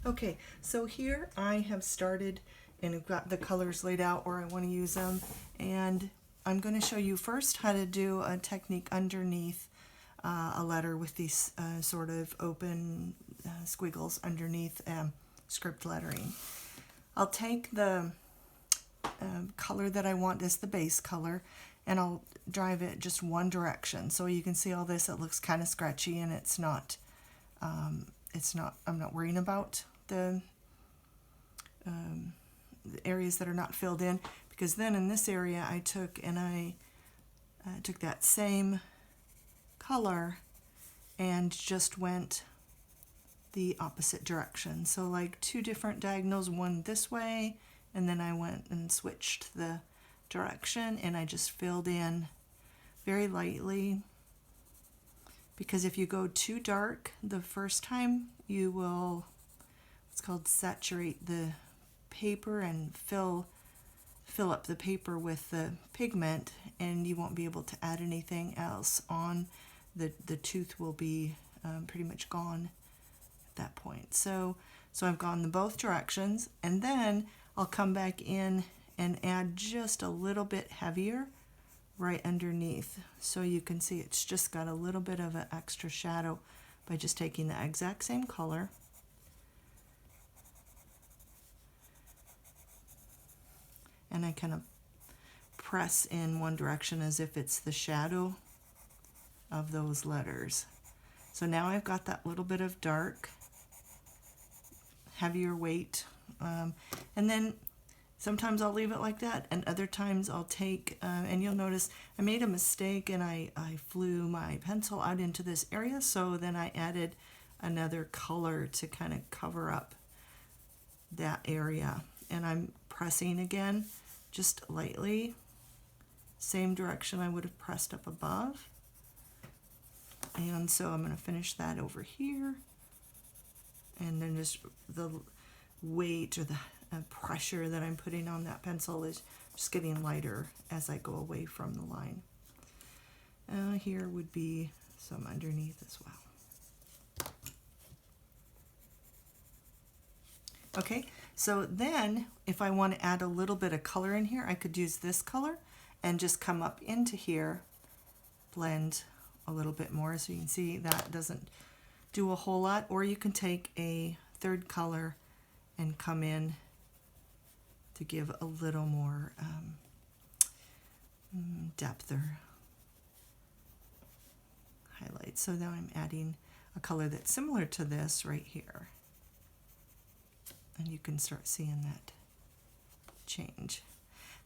Okay, so here I have started and I've got the colors laid out where I want to use them, and I'm going to show you first how to do a technique underneath a letter with these sort of open squiggles underneath script lettering. I'll take the color that I want as the base color and I'll drive it just one direction. So you can see all this, it looks kind of scratchy, and it's not, I'm not worrying about the areas that are not filled in, because then in this area I took that same color and just went the opposite direction. So like two different diagonals, one this way, and then I went and switched the direction and I just filled in very lightly, because if you go too dark the first time, you will, it's called saturate the paper and fill up the paper with the pigment, and you won't be able to add anything else on. The tooth will be pretty much gone at that point. So I've gone in both directions, and then I'll come back in and add just a little bit heavier right underneath. So you can see it's just got a little bit of an extra shadow by just taking the exact same color and I kind of press in one direction as if it's the shadow of those letters. So now I've got that little bit of dark, heavier weight, and then sometimes I'll leave it like that, and other times I'll take, and you'll notice I made a mistake and I flew my pencil out into this area, so then I added another color to kind of cover up that area. And I'm pressing again, just lightly, same direction I would have pressed up above. And so I'm going to finish that over here, and then just the weight or the pressure that I'm putting on that pencil is just getting lighter as I go away from the line. Here would be some underneath as well. Okay, so then if I want to add a little bit of color in here, I could use this color and just come up into here, blend a little bit more, so you can see that doesn't do a whole lot. Or you can take a third color and come in to give a little more depth or highlight. So now I'm adding a color that's similar to this right here, and you can start seeing that change.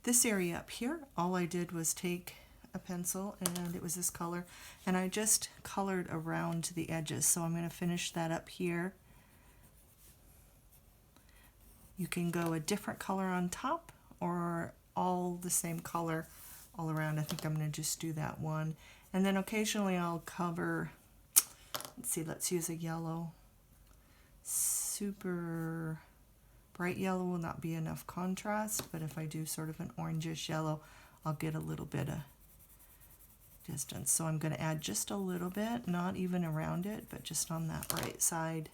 This area up here, all I did was take a pencil, and it was this color, and I just colored around the edges. So I'm going to finish that up here. You can go a different color on top or all the same color all around. I think I'm going to just do that one. And then occasionally I'll cover, let's see, let's use a yellow. Super bright yellow will not be enough contrast, but if I do sort of an orangish yellow, I'll get a little bit of distance. So I'm going to add just a little bit, not even around it, but just on that right side.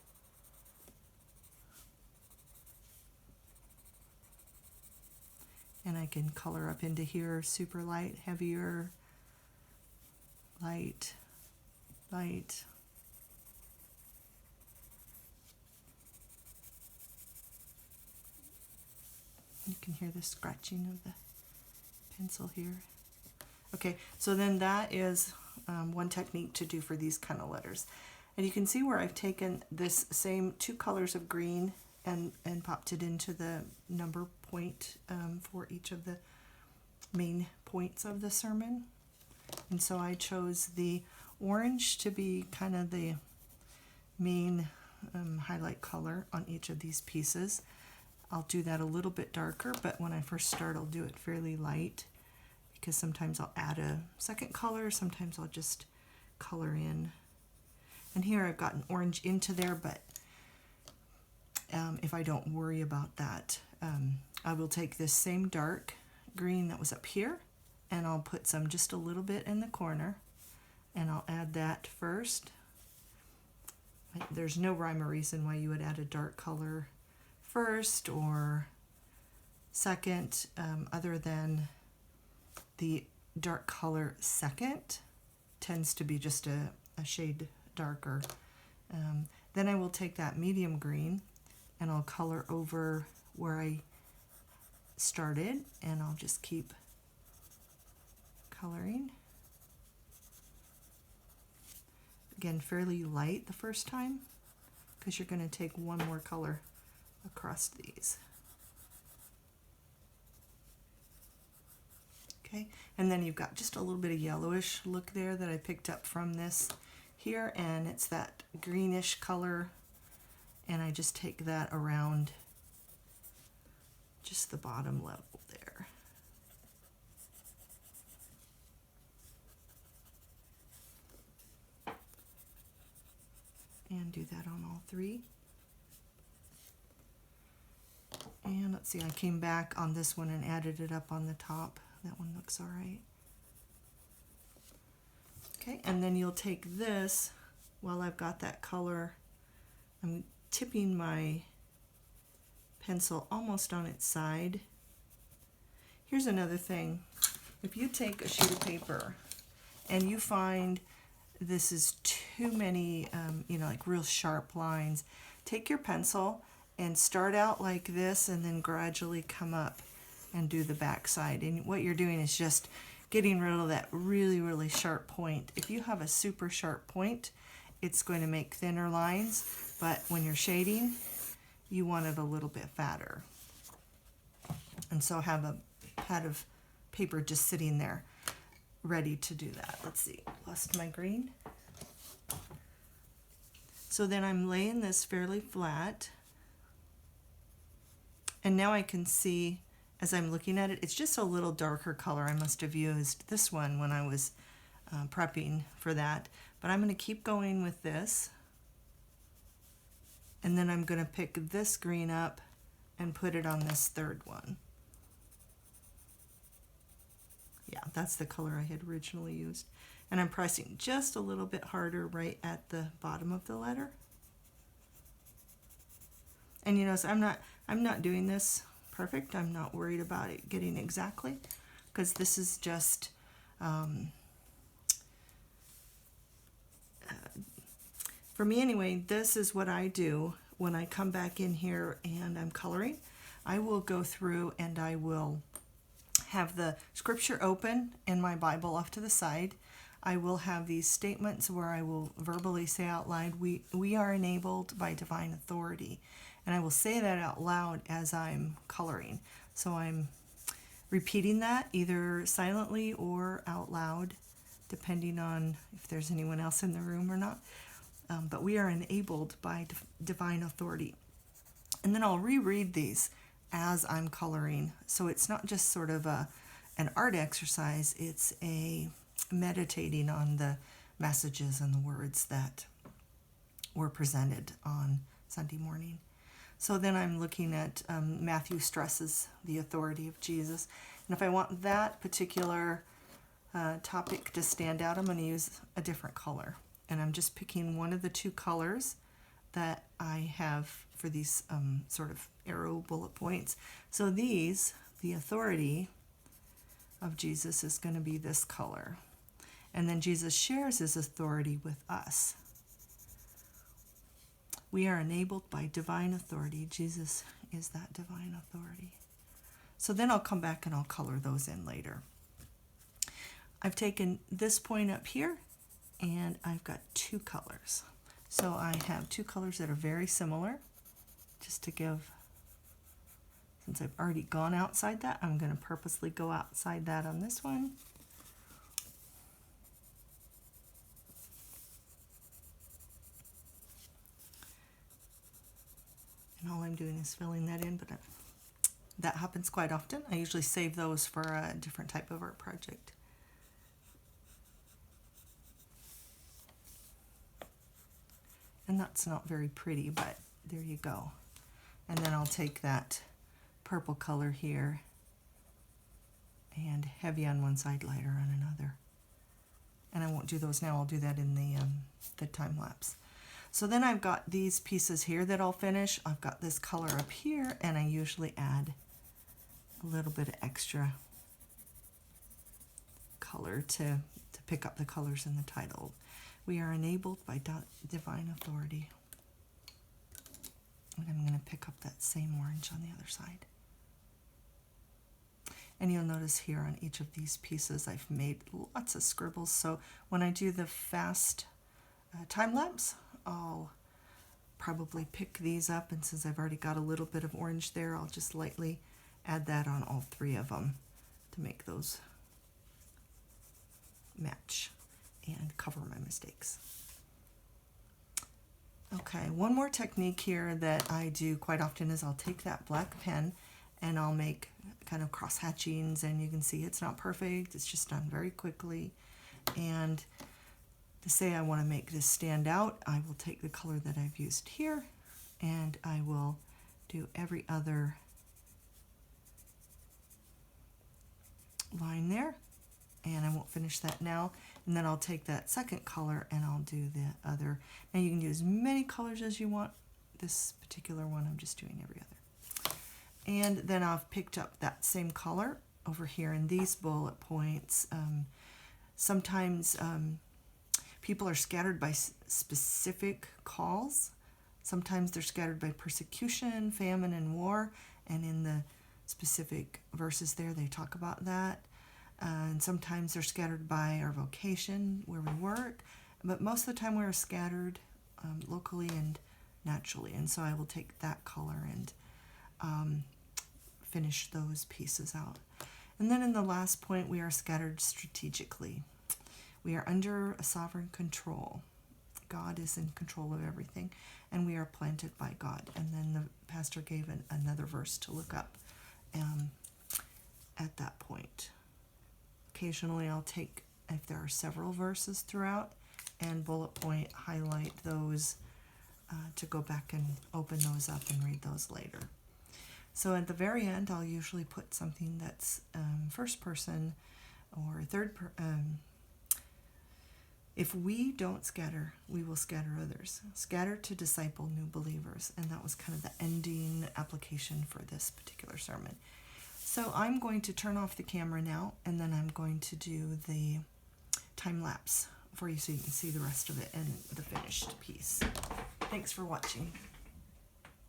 And I can color up into here, super light, heavier, light, light. You can hear the scratching of the pencil here. Okay, so then that is one technique to do for these kind of letters. And you can see where I've taken this same two colors of green and popped it into the number point for each of the main points of the sermon. And so I chose the orange to be kind of the main highlight color on each of these pieces. I'll do that a little bit darker, but when I first start I'll do it fairly light, because sometimes I'll add a second color, sometimes I'll just color in. And here I've got an orange into there, but if I don't worry about that, I will take this same dark green that was up here, and I'll put some just a little bit in the corner, and I'll add that first. There's no rhyme or reason why you would add a dark color first or second, other than the dark color second tends to be just a shade darker. Then I will take that medium green and I'll color over where I started, and I'll just keep coloring. Again, fairly light the first time because you're going to take one more color across these. Okay, and then you've got just a little bit of yellowish look there that I picked up from this here, and it's that greenish color, and I just take that around just the bottom level there. And do that on all three. And let's see, I came back on this one and added it up on the top. That one looks all right. Okay, and then you'll take this, while I've got that color, I'm tipping my pencil almost on its side. Here's another thing. If you take a sheet of paper and you find this is too many, like real sharp lines, take your pencil and start out like this and then gradually come up and do the back side. And what you're doing is just getting rid of that really, really sharp point. If you have a super sharp point, it's going to make thinner lines, but when you're shading, you want it a little bit fatter. And so have a pad of paper just sitting there ready to do that. Let's see, lost my green. So then I'm laying this fairly flat, and now I can see as I'm looking at it, it's just a little darker color. I must have used this one when I was prepping for that, but I'm going to keep going with this, and then I'm going to pick this green up and put it on this third one. Yeah, that's the color I had originally used. And I'm pressing just a little bit harder right at the bottom of the letter. And you notice I'm not doing this perfect. I'm not worried about it getting exactly, because this is just for me anyway, this is what I do when I come back in here and I'm coloring. I will go through and I will have the scripture open and my Bible off to the side. I will have these statements where I will verbally say out loud, we are enabled by divine authority. And I will say that out loud as I'm coloring. So I'm repeating that either silently or out loud, depending on if there's anyone else in the room or not. But we are enabled by divine authority. And then I'll reread these as I'm coloring. So it's not just sort of an art exercise, it's a meditating on the messages and the words that were presented on Sunday morning. So then I'm looking at Matthew stresses the authority of Jesus. And if I want that particular topic to stand out, I'm going to use a different color. And I'm just picking one of the two colors that I have for these sort of arrow bullet points. So these, the authority of Jesus is going to be this color. And then Jesus shares his authority with us. We are enabled by divine authority. Jesus is that divine authority. So then I'll come back and I'll color those in later. I've taken this point up here and I've got two colors. So I have two colors that are very similar, just to give, since I've already gone outside that, I'm going to purposely go outside that on this one. And all I'm doing is filling that in, but that happens quite often. I usually save those for a different type of art project. And that's not very pretty, but there you go. And then I'll take that purple color here and heavy on one side, lighter on another. And I won't do those now, I'll do that in the time lapse. So then I've got these pieces here that I'll finish. I've got this color up here, and I usually add a little bit of extra color to pick up the colors in the title. We are enabled by divine authority. And I'm going to pick up that same orange on the other side. And you'll notice here on each of these pieces I've made lots of scribbles, so when I do the fast time lapse, I'll probably pick these up, and since I've already got a little bit of orange there, I'll just lightly add that on all three of them to make those match and cover my mistakes. Okay, one more technique here that I do quite often is I'll take that black pen and I'll make kind of cross hatchings, and you can see it's not perfect, it's just done very quickly. And to say I want to make this stand out, I will take the color that I've used here and I will do every other line there, and I won't finish that now. And then I'll take that second color and I'll do the other. Now you can use as many colors as you want. This particular one I'm just doing every other. And then I've picked up that same color over here in these bullet points. Sometimes people are scattered by specific calls. Sometimes they're scattered by persecution, famine, and war. And in the specific verses there, they talk about that. And sometimes they're scattered by our vocation, where we work. But most of the time we're scattered locally and naturally. And so I will take that color and finish those pieces out. And then in the last point, we are scattered strategically. We are under a sovereign control. God is in control of everything, and we are planted by God. And then the pastor gave another verse to look up at that point. Occasionally I'll take, if there are several verses throughout, and bullet point highlight those to go back and open those up and read those later. So at the very end, I'll usually put something that's first person or third person. If we don't scatter, we will scatter others. Scatter to disciple new believers. And that was kind of the ending application for this particular sermon. So I'm going to turn off the camera now, and then I'm going to do the time lapse for you so you can see the rest of it and the finished piece. Thanks for watching.